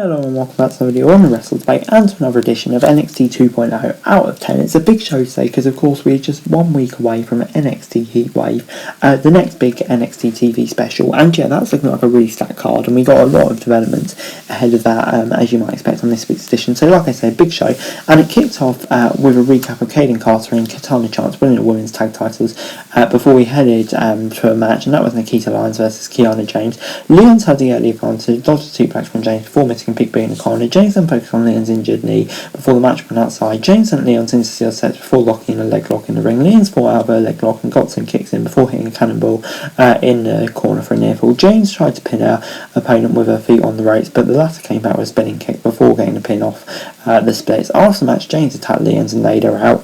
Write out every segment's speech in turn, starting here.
Hello and welcome back to another video on the Wrestle Debate and to another edition of NXT 2.0 out of 10. It's a big show today because of course we're just 1 week away from NXT Heatwave, the next big NXT TV special, and yeah, that's looking like a really stacked card, and we got a lot of development ahead of that as you might expect on this week's edition. So like I said, big show, and it kicked off with a recap of Kaitlyn Carter and Katana Chance winning the women's tag titles before we headed to a match, and that was Nikita Lyons versus Nia James. Lyons had the early advantage, dodged a suplex from James before missing a big boot in the corner. James then focused on Lyons' injured knee before the match went outside. James sent Lyons into steel sets before locking in a leg lock in the ring. Lyons fought out of a leg lock and got some kicks in before hitting a cannonball in the corner for a near fall. James tried to pin her opponent with her feet on the ropes, but the latter came back with a spinning kick before getting the pin off the splits. After the match, James attacked Lyons and laid her out.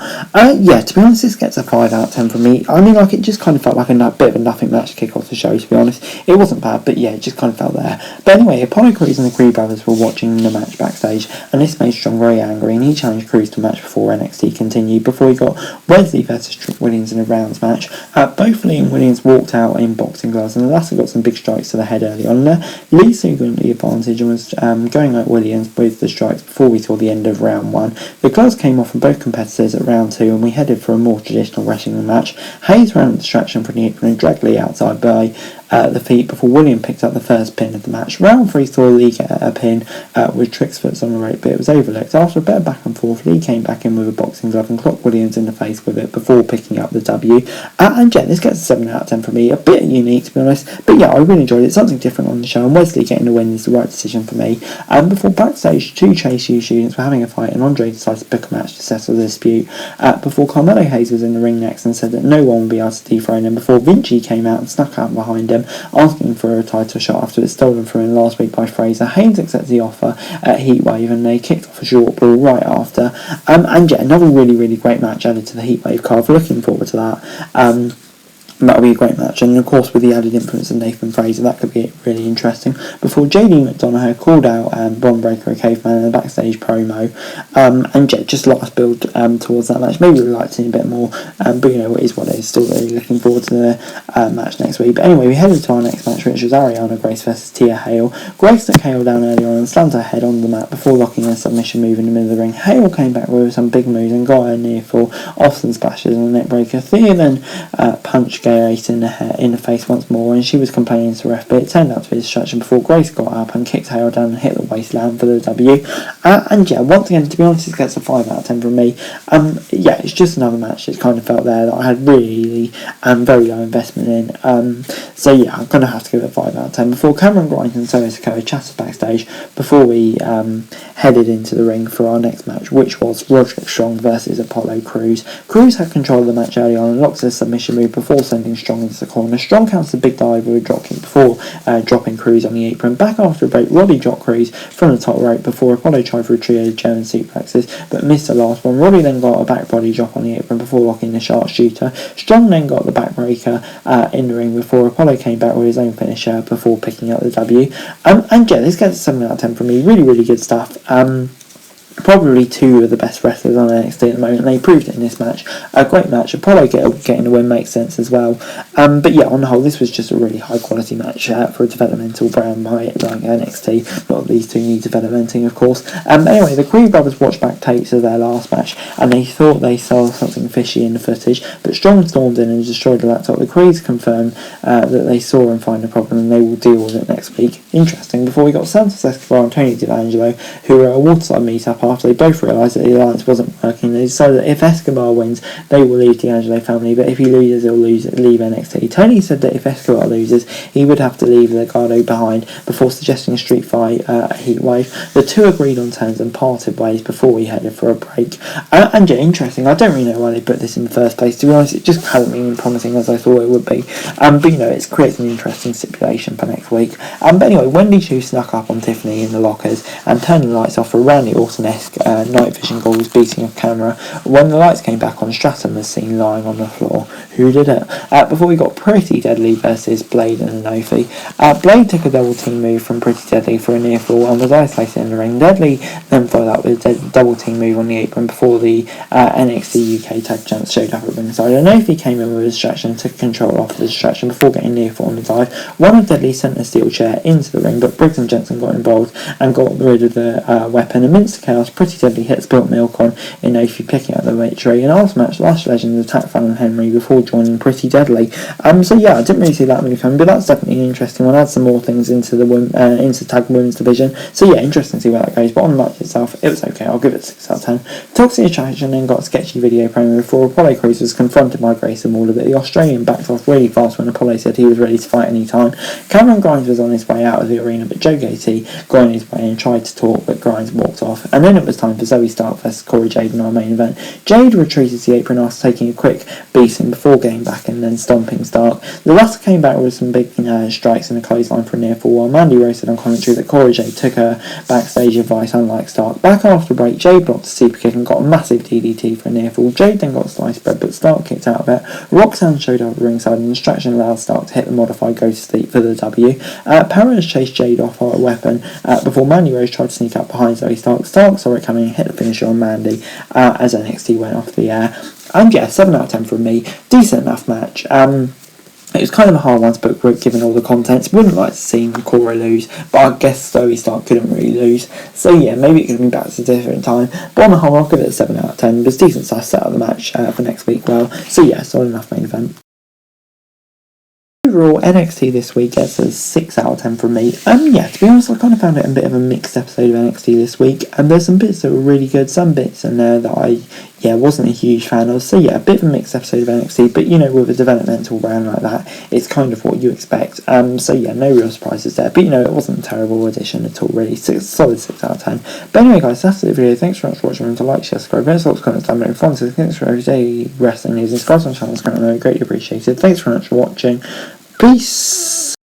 Yeah, to be honest, this gets a 5 out of 10 from me. I mean, like, it just kind of felt like a bit of a nothing match to kick off the show, to be honest. It wasn't bad, but yeah, it just kind of felt there. But anyway, Apollo Crews and the Creed brothers were watching the match backstage, and this made Strong very angry, and he challenged Crews to a match before NXT continued, before he got Wesley versus Trick Williams in a rounds match. Both Lee and Williams walked out in boxing gloves, and the latter got some big strikes to the head early on there. Lee soon got the advantage and was going at Williams with the strikes before we saw the end of round 1. The gloves came off from both competitors at round 2, and we headed for a more traditional wrestling match. Hayes ran a distraction from the apron and dragged Lee outside by the feet before William picked up the first pin of the match. Round 3 saw Lee get a pin with Trick's foot on the rope, but it was overlooked. After a bit of back and forth, Lee came back in with a boxing glove and clocked Williams in the face with it before picking up the W. And yeah, this gets a 7 out of 10 for me. A bit unique, to be honest, but yeah, I really enjoyed it. Something different on the show, and Wesley getting the win is the right decision for me. Before backstage, 2 Chase U students were having a fight, and Andre decided to book a match to settle the dispute. Before Carmelo Hayes was in the ring next and said that no one would be able to dethrone him, before Vinci came out and snuck out behind him, asking for a title shot after it was stolen from him last week by Fraser. Haynes accepted the offer at Heatwave, and they kicked off a short brawl right after. And yeah, another really great match added to the Heatwave card. Looking forward to that. That'll be a great match, and of course with the added influence of Nathan Fraser, that could be really interesting. Before Jaden McDonough called out Bron Breakker, a caveman, in a backstage promo, and yeah, just let us build towards that match. Maybe we'd like to see a bit more, but you know, it is what it is. Still really looking forward to the match next week. But anyway, we headed to our next match, which was Ariana Grace versus Tia Hale. Grace took Hale down early on and slammed her head on the mat before locking a submission move in the middle of the ring. Hale came back with some big moves and got her near fall, off some splashes and a neck breaker. Thea then punched Grace in the face once more, and she was complaining to the ref, but it turned out to be a distraction before Grace got up and kicked Hale down and hit the waistland for the W. And yeah, once again, to be honest, it gets a 5 out of 10 from me. Yeah, it's just another match that kind of felt there that I had really very low investment in. So yeah, I'm going to have to give it a 5 out of 10. Before Cameron Grimes and Solo Sikoa chatted backstage before we headed into the ring for our next match, which was Roderick Strong versus Apollo Crews. Crews had control of the match early on and locked a submission move before sending Strong into the corner. Strong counts a big dive with a drop kick before dropping Crews on the apron. Back after a break, Roddy dropped Crews from the top rope before Apollo tried for a trio of German suplexes, but missed the last one. Roddy then got a back body drop on the apron before locking the sharpshooter. Strong then got the backbreaker in the ring before Apollo came back with his own finisher before picking up the W. And yeah, this gets a 7 out of 10 from me. Really good stuff. Probably 2 of the best wrestlers on NXT at the moment, and they proved it in this match. A great match. Apollo getting the win makes sense as well. But yeah, on the whole, this was just a really high quality match for a developmental brand by like NXT. A lot of these two need developmenting, of course. Anyway, the Creed brothers watched back tapes of their last match, and they thought they saw something fishy in the footage, but Strong stormed in and destroyed the laptop. The Creeds confirmed that they saw and find the problem, and they will deal with it next week. Interesting. Before we got Santos Escobar and Tony D'Angelo, who were at a waterside meetup after they both realised that the alliance wasn't working. They decided that if Escobar wins, they will leave the D'Angelo family, but if he loses, he'll leave NXT. Tony said that if Escobar loses, he would have to leave Legado behind before suggesting a street fight at Heatwave. The two agreed on terms and parted ways before we headed for a break. And yeah, interesting. I don't really know why they put this in the first place. To be honest, it just hasn't been promising as I thought it would be. But you know, it's created an interesting stipulation for next week. But anyway, Wendy Chu snuck up on Tiffany in the lockers and turned the lights off for Randy Orton-esque night vision goggles beating off camera. When the lights came back on, Stratton was seen lying on the floor. Who did it? Before we got Pretty Deadly versus Blade and Inofi. Blade took a double team move from Pretty Deadly for a near fall and was isolated in the ring. Deadly then followed up with a double team move on the apron before the NXT UK tag champs showed up at ringside. Inofi came in with a distraction and took control off the distraction before getting near fall on the dive. One of Deadly sent a steel chair into into the ring, but Briggs and Jensen got involved and got rid of the weapon. Amidst the chaos, Pretty Deadly hit Spilt Milk on Inoki, picking up the victory. And after match, Lash Legends attacked Fallon Henry before joining Pretty Deadly. So yeah, I didn't really see that many coming, but that's definitely an interesting one. Add some more things into the into tag women's division. So yeah, interesting to see where that goes. But on the match itself, it was okay. I'll give it 6 out of 10. Toxic Attraction then got a sketchy video promo before Apollo Crews was confronted by Grayson Waller, but the Australian backed off really fast when Apollo said he was ready to fight any time. Cameron Grimes was on his way out of the arena, but Joe Gacy got on his way and tried to talk, but Grimes walked off. And then it was time for Zoe Stark vs Corey Jade in our main event. Jade retreated to the apron after taking a quick beating before getting back and then stomping Stark. The latter came back with some big strikes and a clothesline for a near fall, while Mandy Rose said on commentary that Corey Jade took her backstage advice, unlike Stark. Back after the break, Jade blocked a super kick and got a massive DDT for a near fall. Jade then got sliced bread, but Stark kicked out of it. Roxanne showed up at ringside and the distraction allowed Stark to hit the modified go to sleep for the W. Perez chased Jade off her weapon before Mandy Rose tried to sneak up behind Zoe Stark. Stark saw it coming and hit the finisher on Mandy as NXT went off the air. And yeah, 7 out of 10 from me. Decent enough match. It was kind of a hard one to book given all the contents. Wouldn't like to see Cora lose, but I guess Zoe Stark couldn't really lose. So yeah, maybe it could have been back at a different time. But on the whole, I'll give it a 7 out of 10. It was decent, so I set out the match for next week well. So yeah, solid enough main event. Overall, NXT this week gets a 6 out of 10 from me. Yeah, to be honest, I kind of found it a bit of a mixed episode of NXT this week, and there's some bits that were really good, some bits in there that I wasn't a huge fan of. So yeah, a bit of a mixed episode of NXT, but with a developmental brand like that, it's kind of what you expect. So yeah, no real surprises there, but it wasn't a terrible addition at all, really. Solid 6 out of 10. But anyway, guys, that's the video. Thanks very much for watching. Remember to like, share, subscribe, and also comments down below. Thanks for every day wrestling news and subscribe to my channel. It's greatly appreciated. Thanks very much for watching. Peace.